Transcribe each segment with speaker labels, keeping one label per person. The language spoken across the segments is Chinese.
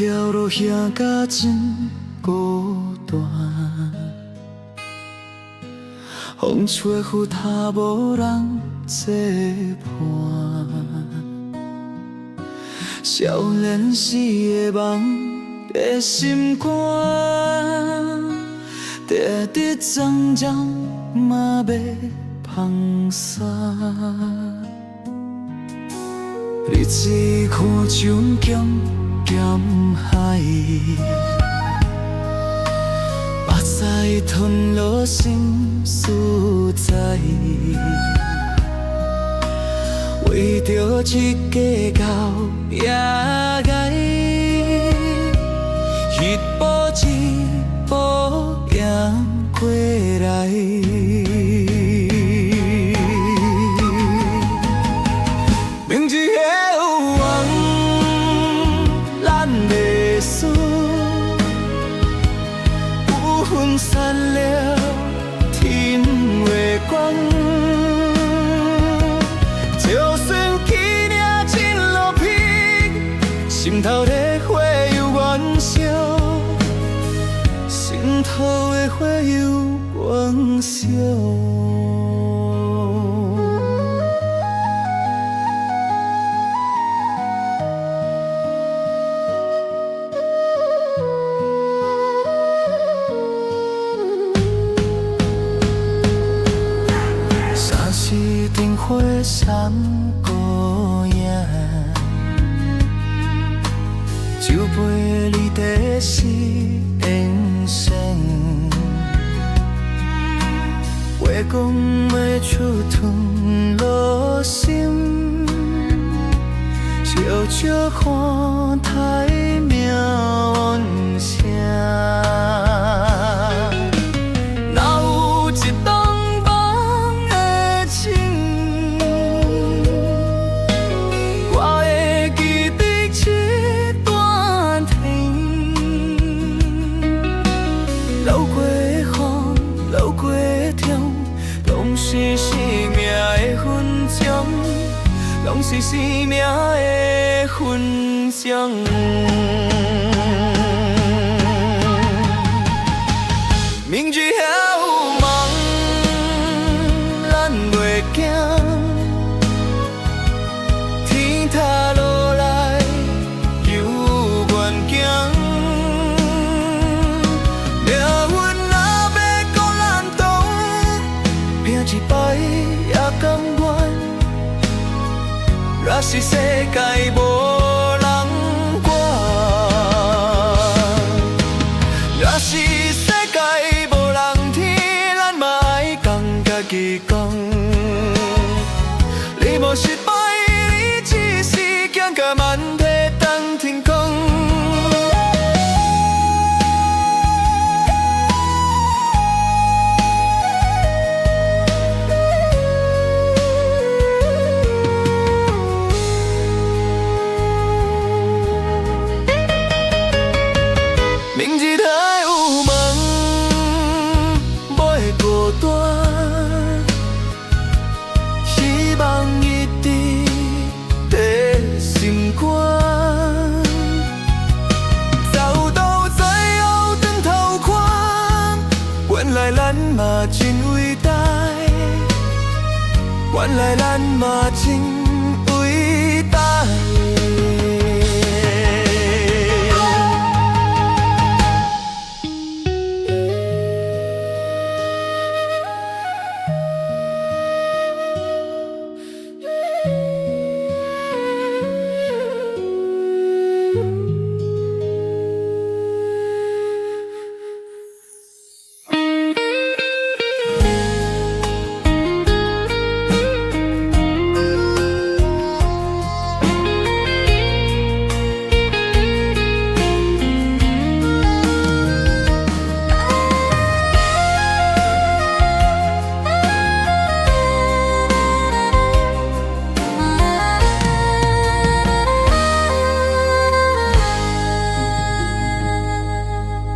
Speaker 1: 条路行甲真孤单，风吹雨打无人作伴。少年时的梦在心肝，跌跌撞撞嘛要放散。日子看像强咸海，目屎吞落心事在。为着一家到野外，一步一步行过来。明知会有梦，咱袂输，有分散了天月光。就算去领真落魄，心头的火又燃烧，心头的火又燃烧。三时灯火闪孤影，酒杯里的是烟尘，话讲袂出吞落心，悄悄看待命运声。是生命的分钟，拢是生命的分享。明知还有梦，咱袂惊，天塌落来犹愿行。命运若要讲咱懂，拼一摆也甘愿。若是世界无人管，若是世界无人天，咱嘛爱共家己讲。你无失败，你只是行甲慢体当天空。明知还有梦，袂孤单，希望一直在心肝。走到最后转头看，原来咱嘛真伟大，原来咱嘛真伟大。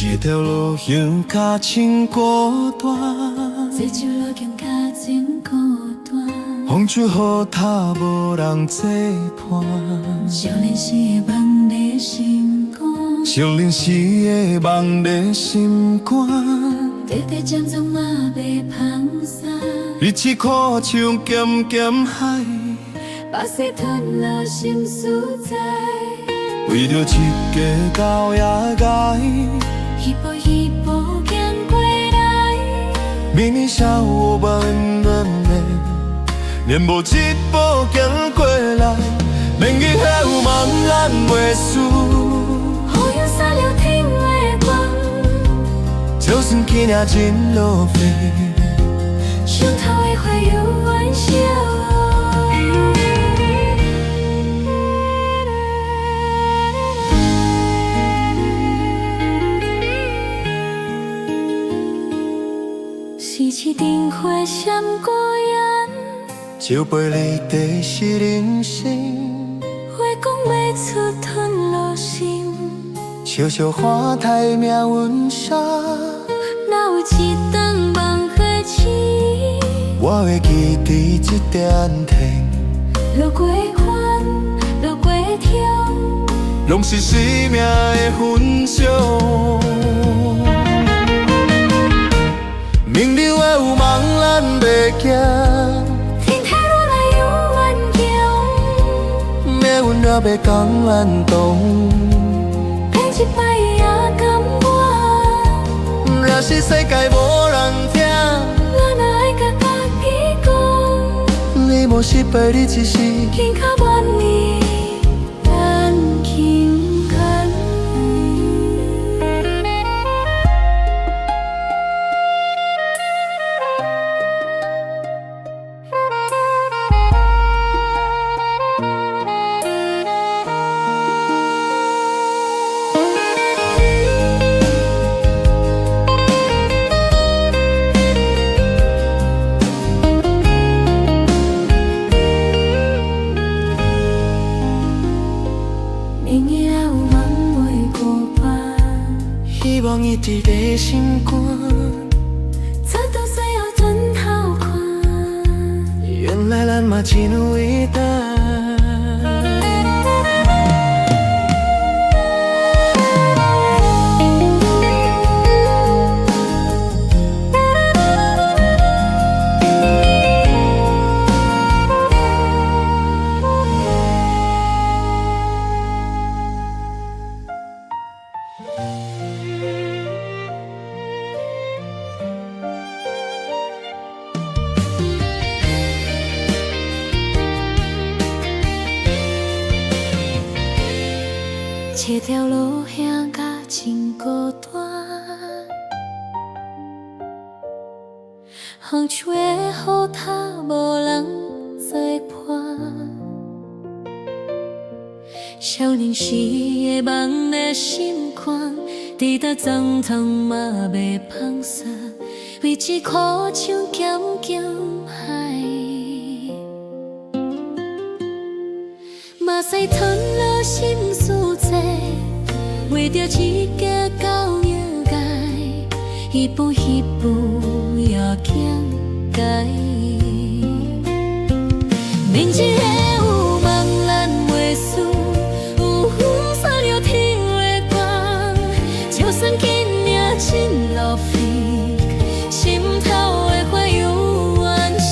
Speaker 1: 一条路行甲真孤单，
Speaker 2: 这条路行甲真孤单，
Speaker 1: 风吹雨打无人作伴。
Speaker 2: 少年时的梦在心肝。
Speaker 1: 少年时的梦在心肝，
Speaker 2: 短短暂总嘛袂放散，
Speaker 1: 日子苦像咸咸海，
Speaker 2: 把水吞落心所在。
Speaker 1: 为着一个狗仔街，
Speaker 2: 一步一步行过来，
Speaker 1: 明明少有温暖的，连无一步行过来，明日还有梦咱袂输。
Speaker 2: 雨阳洒了天的光，
Speaker 1: 就算今夜真落雨，
Speaker 2: 上头的花有玩笑。是一阵花闪过眼，
Speaker 1: 就陪你第是人生。
Speaker 2: 话讲袂出吞落心，
Speaker 1: 笑笑看待命运沙，
Speaker 2: 哪有一顿梦花痴？
Speaker 1: 我会记伫这点天，
Speaker 2: 路过烦，路过痛，
Speaker 1: 拢是生命的分享。明日还有梦咱袂惊，
Speaker 2: 天台落来有远行，
Speaker 1: 命运也袂讲咱懂。
Speaker 2: 骗一摆也甘愿，
Speaker 1: 若是世界无人听，
Speaker 2: 我哪会甲家己讲？
Speaker 1: 你无失败，你只是
Speaker 2: 轻较愿意咱轻看。明日还有梦袂孤单，
Speaker 1: 希望一直在心肝。
Speaker 2: 走到最后转头看，
Speaker 1: 原来咱嘛真伟大。
Speaker 2: 这条路行甲真孤单，风吹的雨塔无人作伴。少年时的梦的心肝，直到总统嘛袂放散，为一苦像咸咸海，目屎吞落心所在。为着一个狗仔街，一步一步也行改。明日会有梦咱袂输，有风洒了天的光。就算今夜真落雨，心头的花有玩笑。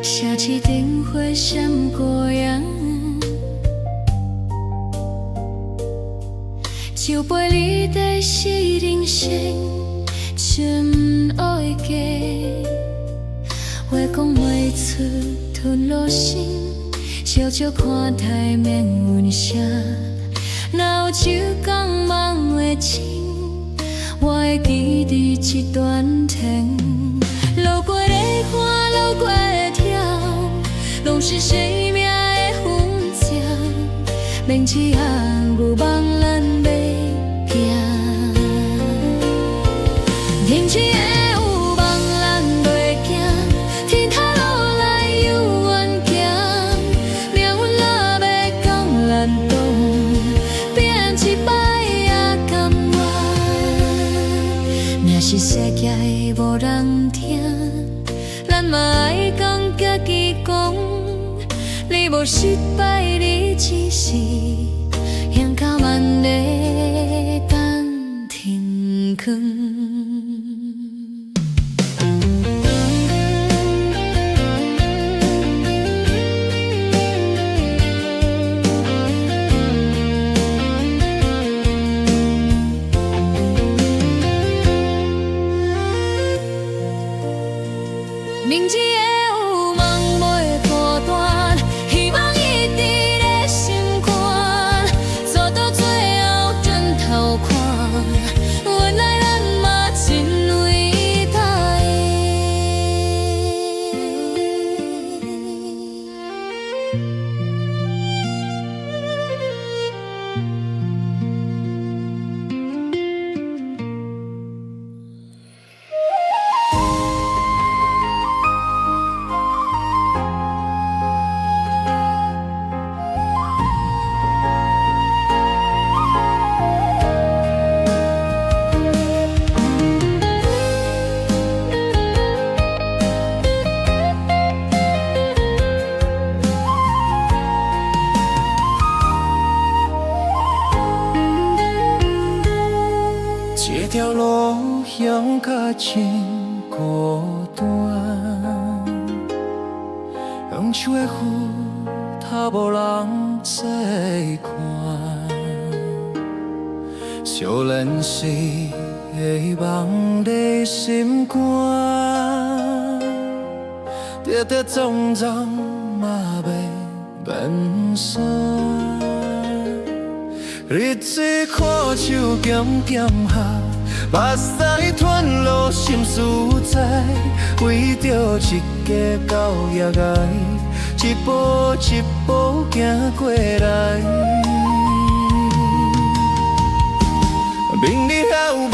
Speaker 2: 下一阵花闪过眼，就陪你在是人生真爱的话讲袂出吞落心，笑笑看待命运啥，哪有一天梦会醒？我会记伫这段天，路过的花，路过的痛，拢是生命的分岔。明知暗有梦咱要行，天气会有梦咱袂惊，天塌落来有远讲，你无失败，你只是向甲万里等天光。明知会有梦袂孤单，希望一直在心肝，走到最后转头看，原来咱嘛真伟大
Speaker 1: 这条路向甲真孤单，用手的雨，他无人坐看。少年时的梦在心肝，跌跌撞撞嘛袂免散。日子看像咸咸下，目屎吞落心事在，为着一家到夜爱，一步一步行过来。明日还有无，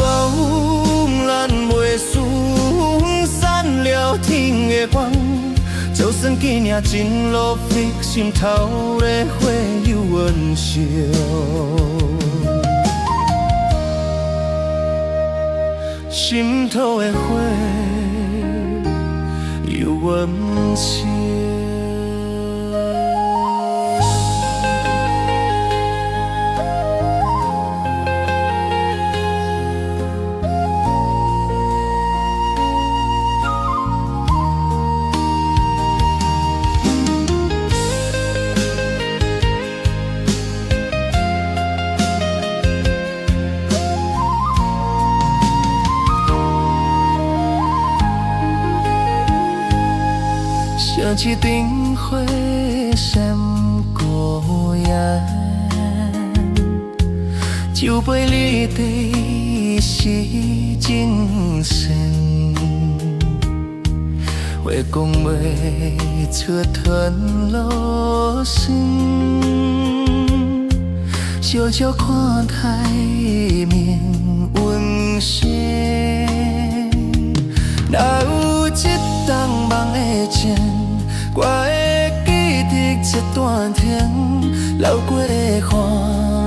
Speaker 1: 咱袂输，闪了天的光。就算今夜真落雨，心头的火又温烧。心头的火又温烧。像一场火闪过眼，酒杯里的是真深，话讲袂出吞落心，小笑看台面温馨，哪有一场梦的情？我会记得一段天，流过的汗，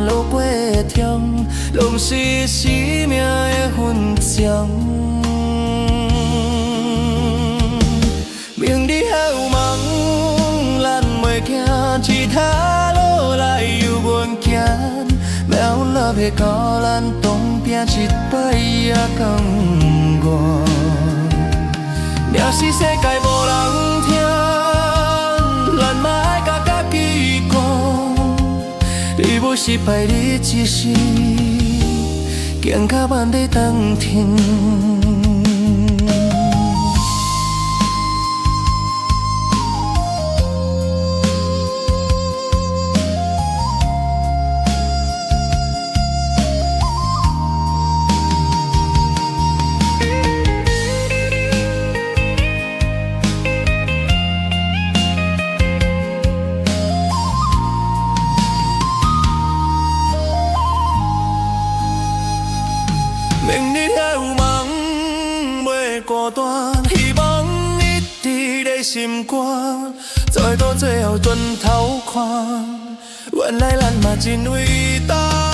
Speaker 1: 流过的痛，拢是生命的痕迹。明日还有梦，咱袂惊，一他路来由阮行，苗栗的到咱东边，一摆也甘愿。若是世界无人听，咱嘛爱甲家己讲，你无失败，你只是行到万里等天。明日还有梦袂孤单，希望一直在心肝，走到最后转头看，原来咱嘛真伟大。